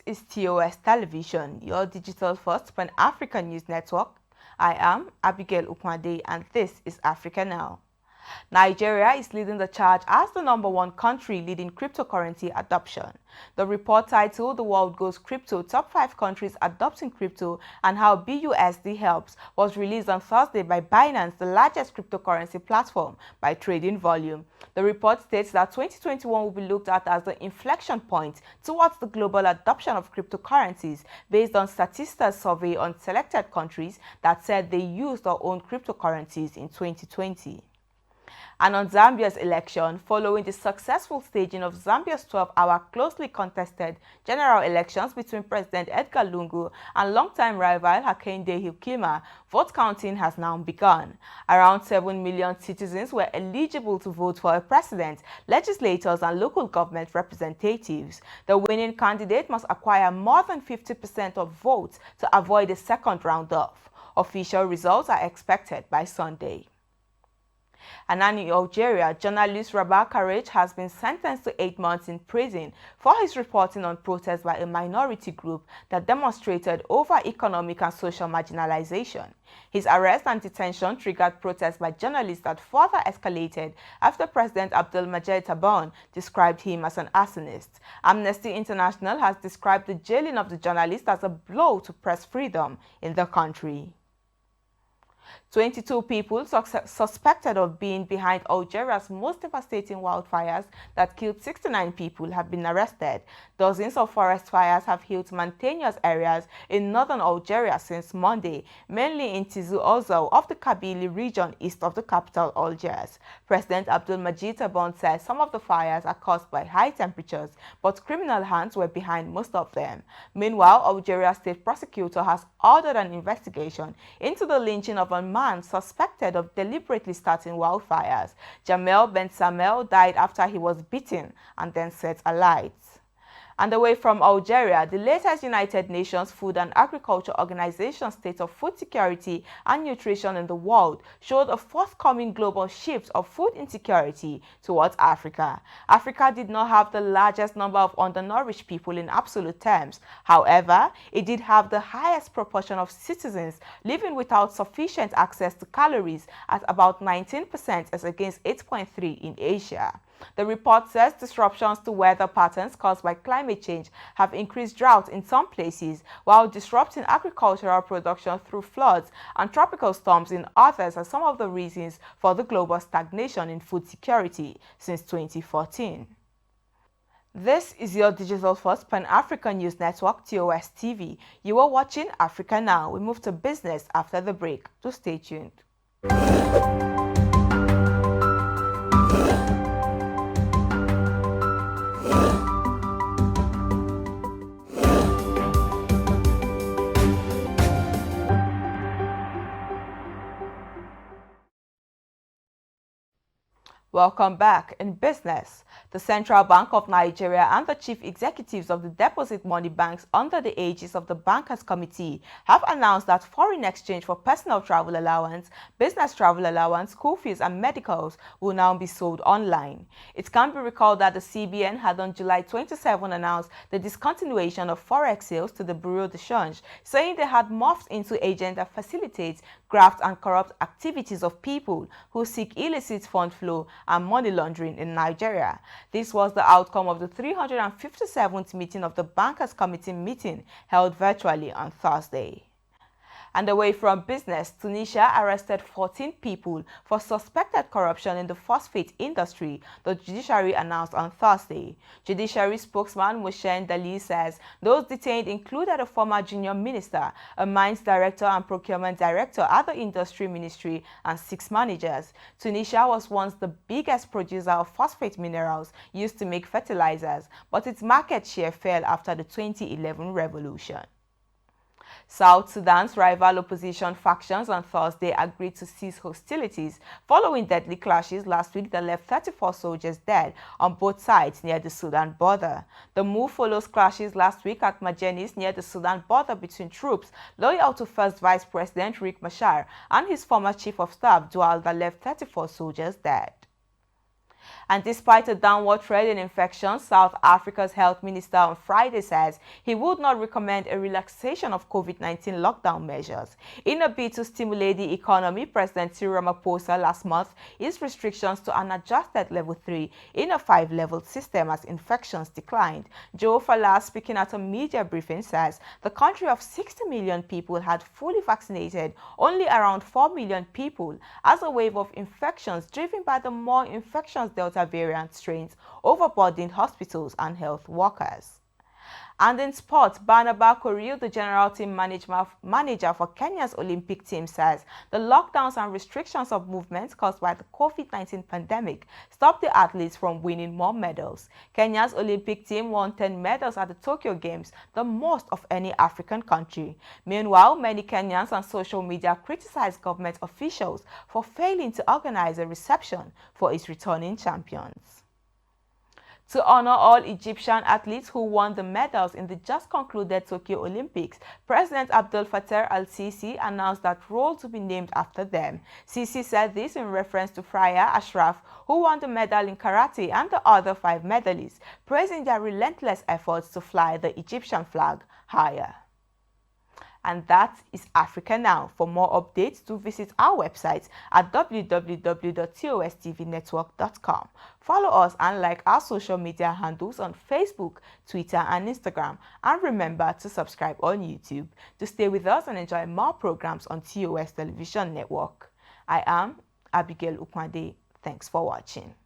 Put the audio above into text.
is TOS Television, your digital-first pan-African news network. I am Abigail Ukwade, and this is Africa Now. Nigeria is leading the charge as the #1 country leading cryptocurrency adoption. The report titled "The World Goes Crypto: Top 5 Countries Adopting Crypto and How BUSD Helps" was released on Thursday by Binance, the largest cryptocurrency platform by trading volume. The report states that 2021 will be looked at as the inflection point towards the global adoption of cryptocurrencies based on Statista survey on selected countries that said they used or owned cryptocurrencies in 2020. And on Zambia's election, following the successful staging of Zambia's 12-hour closely contested general elections between President Edgar Lungu and longtime rival Hakainde Hichilema, vote counting has now begun. Around 7 million citizens were eligible to vote for a president, legislators, and local government representatives. The winning candidate must acquire more than 50% of votes to avoid a second round-off. Official results are expected by Sunday. And in Algeria, journalist Rabah Karrej has been sentenced to 8 months in prison for his reporting on protests by a minority group that demonstrated over economic and social marginalization. His arrest and detention triggered protests by journalists that further escalated after President Abdelmadjid Tebboune described him as an arsonist. Amnesty International has described the jailing of the journalist as a blow to press freedom in the country. 22 people suspected of being behind Algeria's most devastating wildfires that killed 69 people have been arrested. Dozens of forest fires have hit mountainous areas in northern Algeria since Monday, mainly in Tizi Ouzou of the Kabylie region east of the capital Algiers. President Abdelmadjid Tebboune said some of the fires are caused by high temperatures, but criminal hands were behind most of them. Meanwhile, Algeria's state prosecutor has ordered an investigation into the lynching of a man suspected of deliberately starting wildfires. Jamel Ben Samel died after he was beaten and then set alight. And away from Algeria, the latest United Nations Food and Agriculture Organization State of Food Security and Nutrition in the World showed a forthcoming global shift of food insecurity towards Africa. Africa did not have the largest number of undernourished people in absolute terms. However, it did have the highest proportion of citizens living without sufficient access to calories at about 19% as against 8.3% in Asia. The report says disruptions to weather patterns caused by climate change have increased drought in some places, while disrupting agricultural production through floods and tropical storms in others are some of the reasons for the global stagnation in food security since 2014. This is your digital-first pan-African news network, TOS TV. You are watching Africa Now. We move to business after the break, so stay tuned. Welcome back. In business, the Central Bank of Nigeria and the chief executives of the deposit money banks under the aegis of the Bankers Committee have announced that foreign exchange for personal travel allowance, business travel allowance, school fees and medicals will now be sold online. It can be recalled that the CBN had on July 27 announced the discontinuation of forex sales to the Bureau de Change, saying they had morphed into agents that facilitate graft and corrupt activities of people who seek illicit fund flow and money laundering in Nigeria. This was the outcome of the 357th meeting of the Bankers Committee meeting held virtually on Thursday. And away from business, Tunisia arrested 14 people for suspected corruption in the phosphate industry, the judiciary announced on Thursday. Judiciary spokesman Mouchen Dali says those detained included a former junior minister, a mines director and procurement director at the industry ministry, and 6 managers. Tunisia was once the biggest producer of phosphate minerals used to make fertilizers, but its market share fell after the 2011 revolution. South Sudan's rival opposition factions on Thursday agreed to cease hostilities following deadly clashes last week that left 34 soldiers dead on both sides near the Sudan border. The move follows clashes last week at Majenis near the Sudan border between troops loyal to First Vice President Riek Machar and his former chief of staff Doual that left 34 soldiers dead. And despite a downward trend in infections, South Africa's health minister on Friday says he would not recommend a relaxation of COVID-19 lockdown measures. In a bid to stimulate the economy, President Cyril Ramaphosa last month eased restrictions to an adjusted level 3 in a 5-level system as infections declined. Joe Fala, speaking at a media briefing, says the country of 60 million people had fully vaccinated only around 4 million people as a wave of infections driven by the more infectious Delta variant strains overburdened hospitals and health workers. And in sports, Barnaba Korir, the general team manager for Kenya's Olympic team, says the lockdowns and restrictions of movement caused by the COVID-19 pandemic stopped the athletes from winning more medals. Kenya's Olympic team won 10 medals at the Tokyo Games, the most of any African country. Meanwhile, many Kenyans on social media criticized government officials for failing to organize a reception for its returning champions. To honor all Egyptian athletes who won the medals in the just concluded Tokyo Olympics, President Abdel Fattah al-Sisi announced that role to be named after them. Sisi said this in reference to Fraya Ashraf, who won the medal in karate, and the other 5 medalists, praising their relentless efforts to fly the Egyptian flag higher. And that is Africa Now. For more updates, do visit our website at www.TOSTVNetwork.com. Follow us and like our social media handles on Facebook, Twitter, and Instagram. And remember to subscribe on YouTube to stay with us and enjoy more programs on TOS Television Network. I am Abigail Ukwande. Thanks for watching.